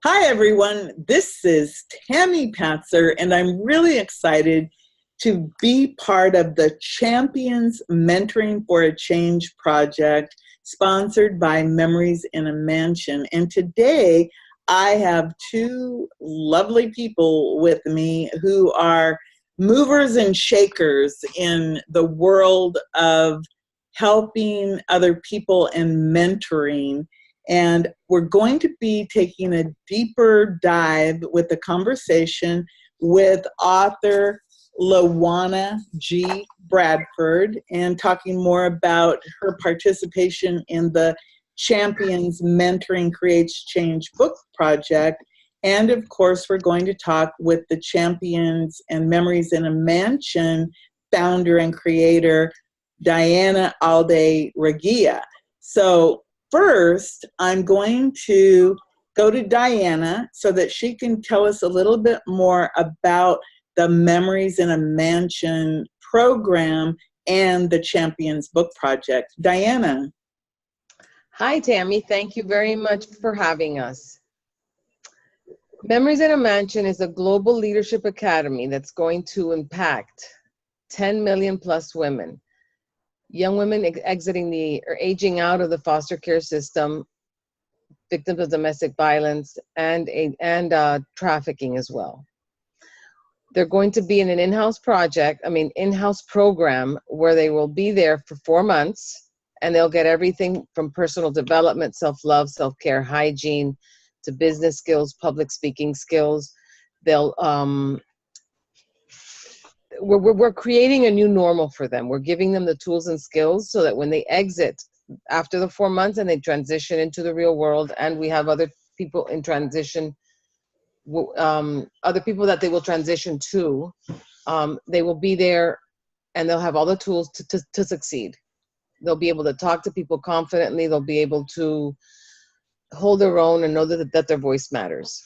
Hi, everyone. This is Tammy Patzer, and I'm really excited to be part of the Champions Mentoring for a Change project sponsored by Memories in a Mansion. And today I have two lovely people with me who are movers and shakers in the world of helping other people and mentoring. And we're going to be taking a deeper dive with the conversation with author LaWanna Bradford and talking more about her participation in the Champions Mentoring Creates Change book project. And of course, we're going to talk with the Champions and Memories in a Mansion founder and creator, Diana Aldereguia. So first, I'm going to go to Diana so that she can tell us a little bit more about the Memories in a Mansion program and the Champions Book Project. Diana. Hi, Tammy. Thank you very much for having us. Memories in a Mansion is a global leadership academy that's going to impact 10 million plus women. Young women exiting or aging out of the foster care system, victims of domestic violence, and trafficking as well. They're going to be in an in-house program where they will be there for 4 months, and they'll get everything from personal development, self-love, self-care, hygiene, to business skills, public speaking skills. We're creating a new normal for them. We're giving them the tools and skills so that when they exit after the 4 months and they transition into the real world, and we have other people in transition, other people that they will transition to, they will be there and they'll have all the tools to succeed. They'll be able to talk to people confidently. They'll be able to hold their own and know that their voice matters.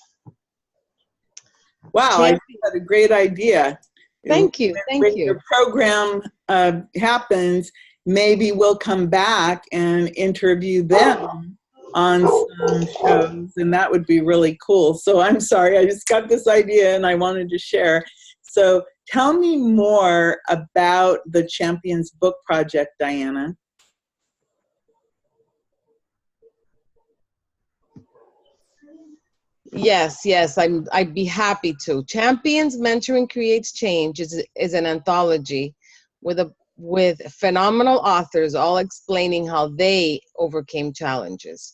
Wow, I think that's a great idea. Thank you. When your program happens, maybe we'll come back and interview them on some shows, and that would be really cool. So I'm sorry, I just got this idea and I wanted to share. So tell me more about the Champions Book Project, Diana. Yes, I'd be happy to. Champions Mentoring Creates Change is an anthology with phenomenal authors all explaining how they overcame challenges.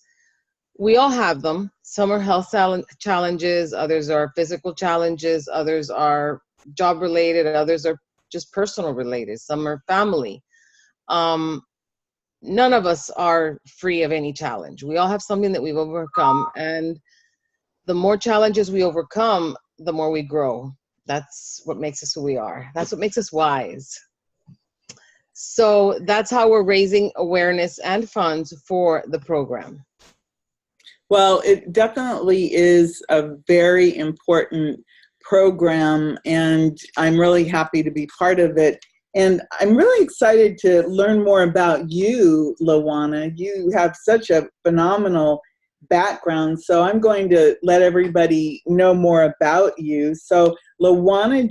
We all have them. Some are health challenges, others are physical challenges, others are job related, others are just personal related, some are family. None of us are free of any challenge. We all have something that we've overcome, and the more challenges we overcome, the more we grow. That's what makes us who we are. That's what makes us wise. So that's how we're raising awareness and funds for the program. Well, it definitely is a very important program, and I'm really happy to be part of it. And I'm really excited to learn more about you, LaWanna. You have such a phenomenal background, so I'm going to let everybody know more about you. So LaWanna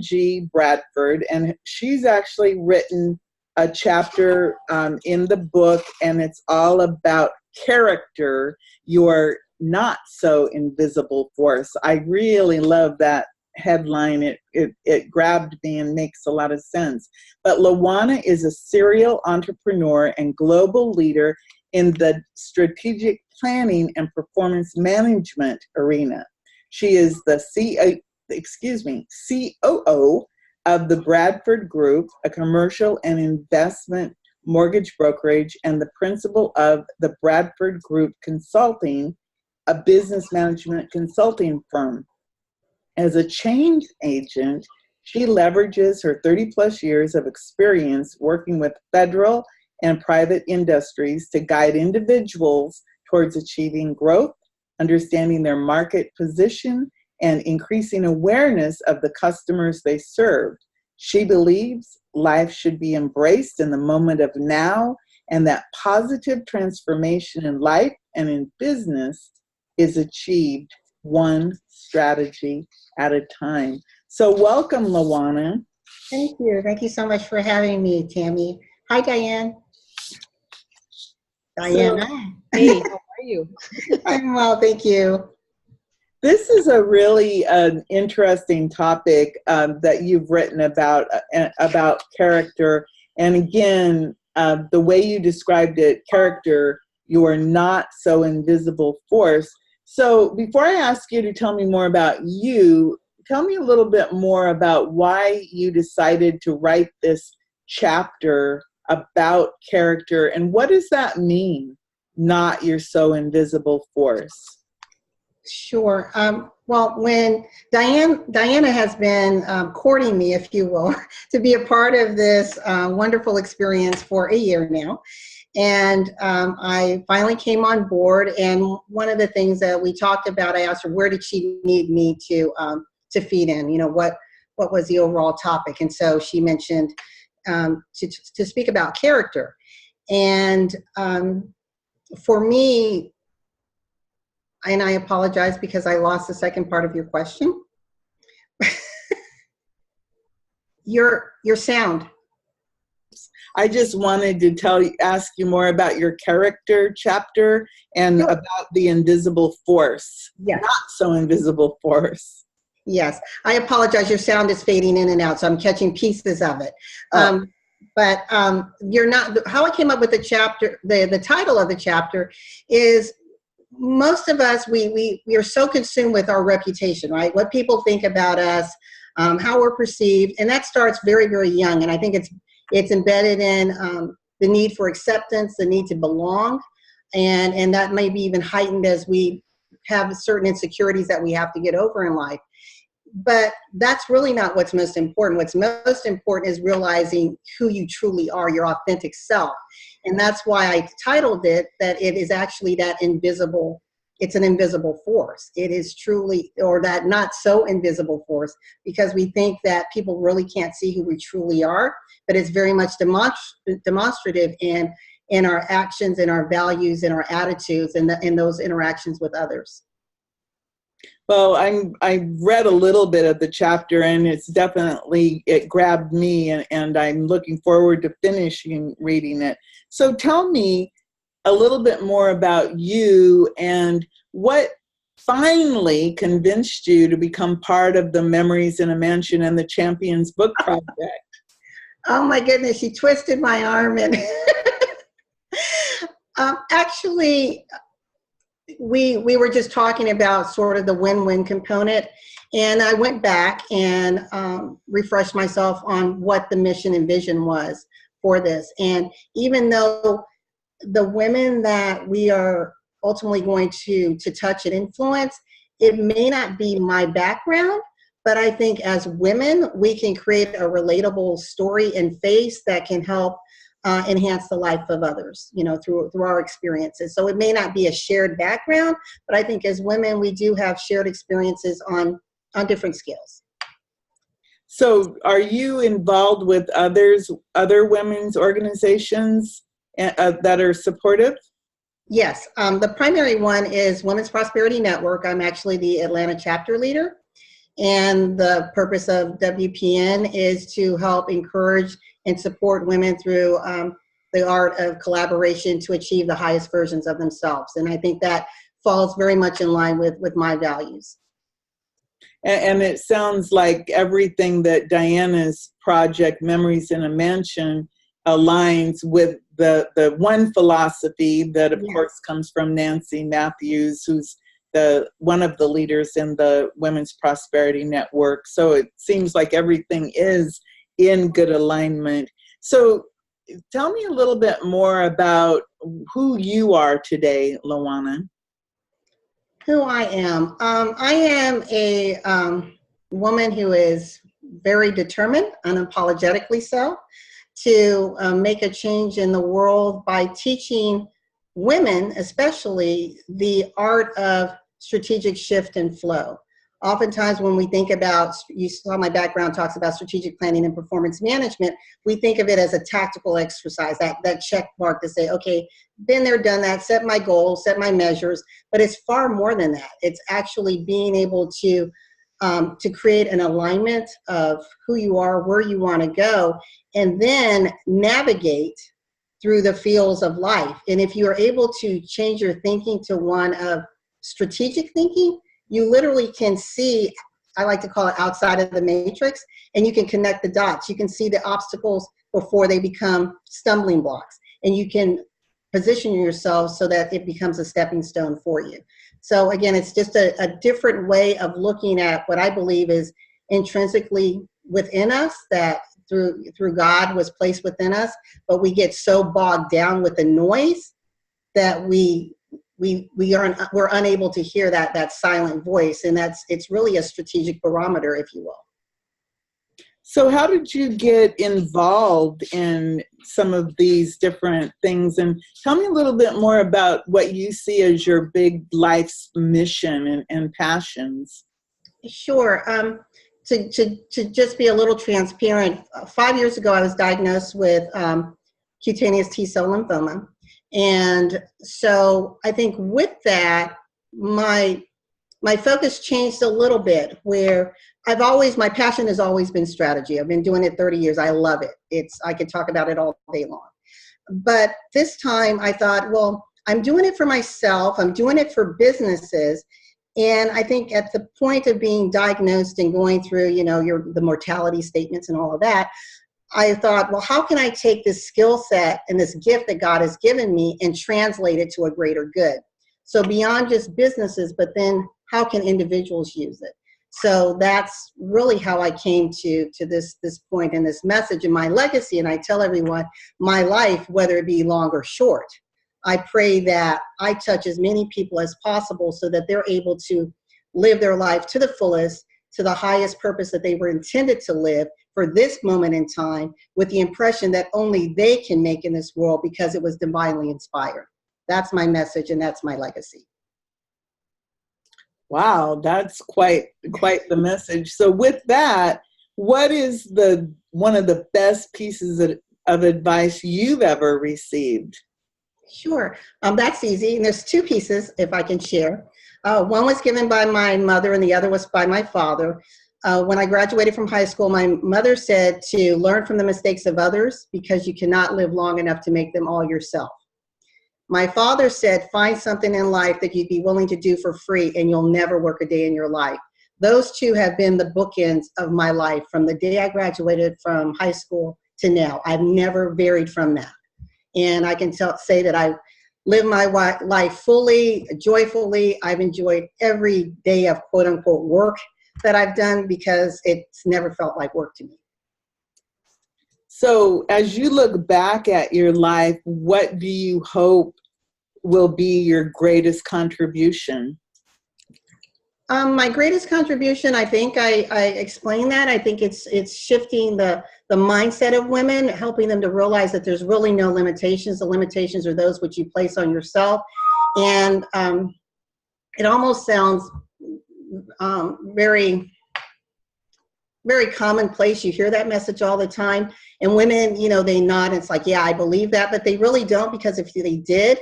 Bradford, and she's actually written a chapter in the book, and it's all about character, your not so invisible force. I really love that headline. It grabbed me and makes a lot of sense. But LaWanna is a serial entrepreneur and global leader in the strategic planning and performance management arena. She is the COO of the Bradford Group, a commercial and investment mortgage brokerage, and the principal of the Bradford Group Consulting, a business management consulting firm. As a change agent, she leverages her 30-plus years of experience working with federal and private industries to guide individuals towards achieving growth, understanding their market position, and increasing awareness of the customers they serve. She believes life should be embraced in the moment of now, and that positive transformation in life and in business is achieved one strategy at a time. So welcome, LaWanna. Thank you. Thank you so much for having me, Tammy. Hi, Diane. Diana. Hey, how are you? I'm well, thank you. This is a really interesting topic that you've written about character. And again, the way you described it, character, you are not so invisible force. So before I ask you to tell me more about you, tell me a little bit more about why you decided to write this chapter about character, and what does that mean, not your so invisible force? Sure. Well, when Diana has been courting me, if you will, to be a part of this wonderful experience for a year now. And I finally came on board. And one of the things that we talked about, I asked her, where did she need me to feed in? You know, what was the overall topic? And so she mentioned to speak about character. And for me, and I apologize because I lost the second part of your question. Your sound. I just wanted to ask you more about your character chapter and Sure. about the invisible force, Yes. not so invisible force. Yes, I apologize. Your sound is fading in and out, so I'm catching pieces of it. Oh. But you're not. How I came up with the chapter, the title of the chapter, is most of us we are so consumed with our reputation, right? What people think about us, how we're perceived, and that starts very, very young. And I think it's embedded in the need for acceptance, the need to belong, and that may be even heightened as we have certain insecurities that we have to get over in life. But that's really not what's most important. What's most important is realizing who you truly are, your authentic self. And that's why I titled it that it is actually that invisible, it's an invisible force. It is truly, or that not so invisible force, because we think that people really can't see who we truly are, but it's very much demonstrative in our actions, in our values, in our attitudes, and in those interactions with others. Well, I read a little bit of the chapter, and it grabbed me, and I'm looking forward to finishing reading it. So tell me a little bit more about you and what finally convinced you to become part of the Memories in a Mansion and the Champions book project. Oh my goodness, she twisted my arm. And actually, we were just talking about sort of the win-win component, and I went back and refreshed myself on what the mission and vision was for this. And even though the women that we are ultimately going to touch and influence, it may not be my background, but I think as women, we can create a relatable story and face that can help enhance the life of others, you know, through our experiences. So it may not be a shared background, but I think as women, we do have shared experiences on different scales. So are you involved with other women's organizations that are supportive? Yes, the primary one is Women's Prosperity Network. I'm actually the Atlanta chapter leader. And the purpose of WPN is to help encourage and support women through the art of collaboration to achieve the highest versions of themselves. And I think that falls very much in line with my values. And it sounds like everything that Diana's project, Memories in a Mansion, aligns with the one philosophy that, of course, comes from Nancy Matthews, who's one of the leaders in the Women's Prosperity Network. So it seems like everything is in good alignment. So tell me a little bit more about who you are today, LaWanna. Who I am. I am a woman who is very determined, unapologetically so, to make a change in the world by teaching women, especially, the art of strategic shift and flow. Oftentimes when we think about, you saw my background talks about strategic planning and performance management, we think of it as a tactical exercise, that check mark to say, okay, been there, done that, set my goals, set my measures, but it's far more than that. It's actually being able to create an alignment of who you are, where you want to go, and then navigate through the fields of life. And if you are able to change your thinking to one of strategic thinking, you literally can see, I like to call it outside of the matrix, and you can connect the dots. You can see the obstacles before they become stumbling blocks, and you can position yourself so that it becomes a stepping stone for you. So again, it's just a different way of looking at what I believe is intrinsically within us, that through God was placed within us, but we get so bogged down with the noise that we're unable to hear that silent voice, and it's really a strategic barometer, if you will. So how did you get involved in some of these different things? And tell me a little bit more about what you see as your big life's mission and passions. Sure. To just be a little transparent, 5 years ago I was diagnosed with cutaneous T-cell lymphoma. And so I think with that, my focus changed a little bit, where my passion has always been strategy. I've been doing it 30 years. I love it. I could talk about it all day long. But this time I thought, well, I'm doing it for myself. I'm doing it for businesses. And I think at the point of being diagnosed and going through, the mortality statements and all of that, I thought, well, how can I take this skill set and this gift that God has given me and translate it to a greater good? So beyond just businesses, but then how can individuals use it? So that's really how I came to this point in this message and my legacy. And I tell everyone, my life, whether it be long or short, I pray that I touch as many people as possible so that they're able to live their life to the fullest, to the highest purpose that they were intended to live for this moment in time, with the impression that only they can make in this world because it was divinely inspired. That's my message, and that's my legacy. Wow, that's quite the message. So with that, what is one of the best pieces of advice you've ever received? Sure, that's easy. And there's two pieces, if I can share. One was given by my mother and the other was by my father. When I graduated from high school, my mother said to learn from the mistakes of others because you cannot live long enough to make them all yourself. My father said, find something in life that you'd be willing to do for free and you'll never work a day in your life. Those two have been the bookends of my life from the day I graduated from high school to now. I've never varied from that. And I can say that I live my life fully, joyfully. I've enjoyed every day of quote unquote work that I've done because it's never felt like work to me. So as you look back at your life, what do you hope will be your greatest contribution? My greatest contribution, I think I explained that. I think it's shifting the mindset of women, helping them to realize that there's really no limitations. The limitations are those which you place on yourself. And it almost sounds very, very commonplace. You hear that message all the time. And women, they nod. And it's like, yeah, I believe that. But they really don't, because if they did,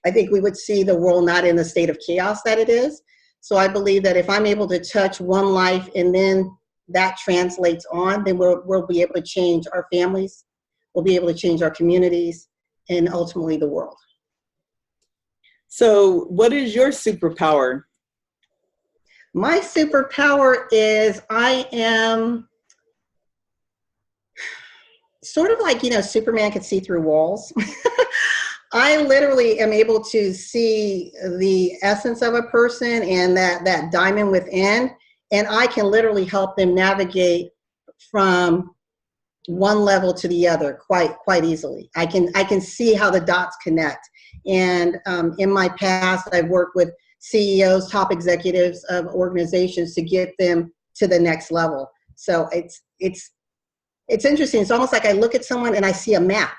I think we would see the world not in the state of chaos that it is. So I believe that if I'm able to touch one life and then that translates on, then we'll be able to change our families, we'll be able to change our communities, and ultimately the world. So what is your superpower? My superpower is I am sort of like, Superman could see through walls. I literally am able to see the essence of a person and that diamond within, and I can literally help them navigate from one level to the other quite easily. I can see how the dots connect. And in my past, I've worked with CEOs, top executives of organizations to get them to the next level. So it's interesting. It's almost like I look at someone and I see a map.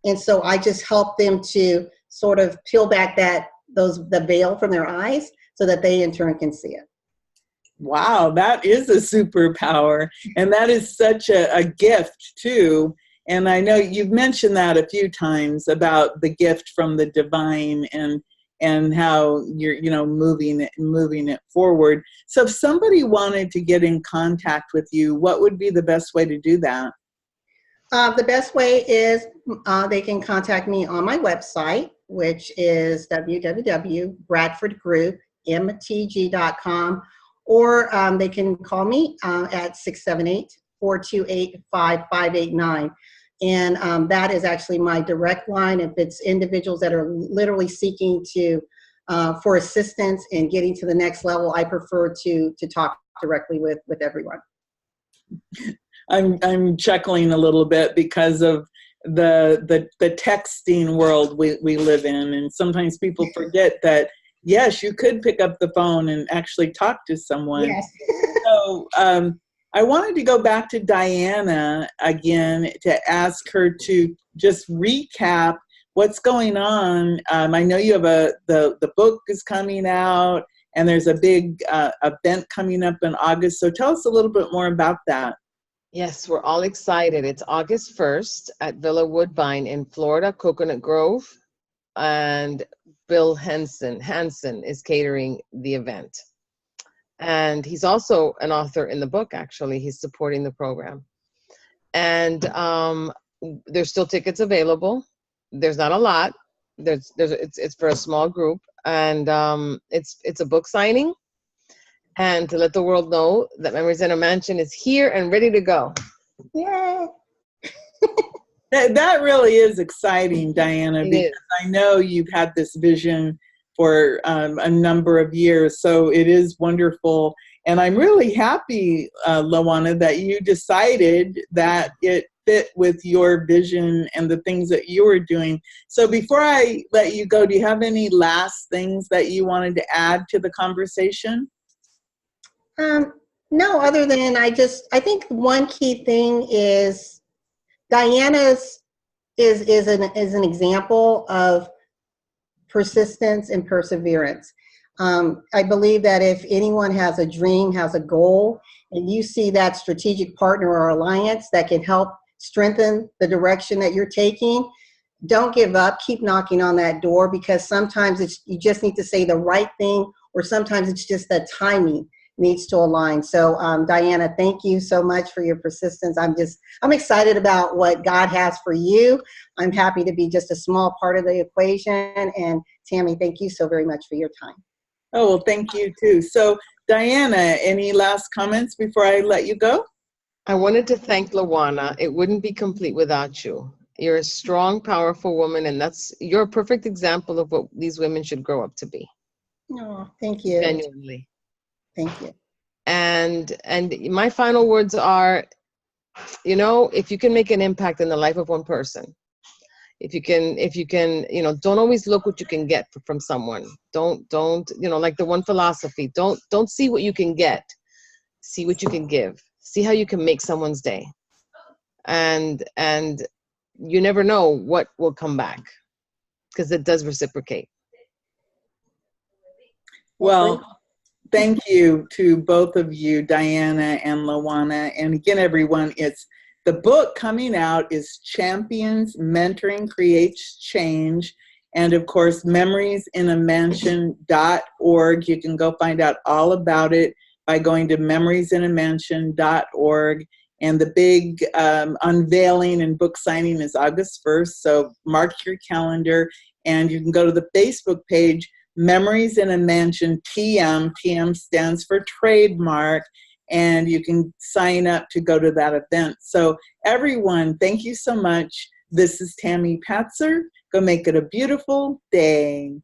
And so I just help them to sort of peel back the veil from their eyes so that they in turn can see it. Wow, that is a superpower. And that is such a gift, too. And I know you've mentioned that a few times about the gift from the divine and how you're, you know, moving it forward. So if somebody wanted to get in contact with you, what would be the best way to do that? The best way is they can contact me on my website, which is www.bradfordgroupmtg.com, or they can call me at 678-428-5589. And that is actually my direct line. If it's individuals that are literally seeking to for assistance in getting to the next level, I prefer to talk directly with everyone. I'm chuckling a little bit because of the texting world we live in, and sometimes people forget that yes, you could pick up the phone and actually talk to someone. Yes. So I wanted to go back to Diana again to ask her to just recap what's going on. I know you have the book is coming out, and there's a big event coming up in August. So tell us a little bit more about that. Yes, we're all excited. It's August 1st at Villa Woodbine in Florida, Coconut Grove, and Bill Hansen is catering the event. And he's also an author in the book, actually. He's supporting the program. And there's still tickets available. There's not a lot. It's for a small group. And it's a book signing. And to let the world know that Memories in a Mansion is here and ready to go. Yay! That really is exciting, Diana, because I know you've had this vision for a number of years, so it is wonderful. And I'm really happy, LaWanna, that you decided that it fit with your vision and the things that you were doing. So before I let you go, do you have any last things that you wanted to add to the conversation? No, other than I think one key thing is Diana's is an example of persistence and perseverance. I believe that if anyone has a dream, has a goal, and you see that strategic partner or alliance that can help strengthen the direction that you're taking, don't give up. Keep knocking on that door, because sometimes you just need to say the right thing, or sometimes it's just that timing needs to align. So Diana, thank you so much for your persistence. I'm excited about what God has for you. I'm happy to be just a small part of the equation. And Tammy, thank you so very much for your time. Oh, well, thank you too. So Diana, any last comments before I let you go? I wanted to thank LaWanna. It wouldn't be complete without you. You're a strong, powerful woman, and you're a perfect example of what these women should grow up to be. Oh, thank you. Genuinely. Thank you. And my final words are, if you can make an impact in the life of one person, if you can, don't always look what you can get from someone. Don't, like the one philosophy, don't see what you can get, see what you can give, see how you can make someone's day. And you never know what will come back, because it does reciprocate. Well, thank you to both of you, Diana and LaWanna. And again, everyone, the book coming out is Champions Mentoring Creates Change. And of course, memoriesinamention.org. You can go find out all about it by going to memoriesinamention.org. And the big unveiling and book signing is August 1st. So mark your calendar. And you can go to the Facebook page, Memories in a Mansion TM. TM stands for trademark, and you can sign up to go to that event. So everyone, thank you so much. This is Tammy Patzer. Go make it a beautiful day.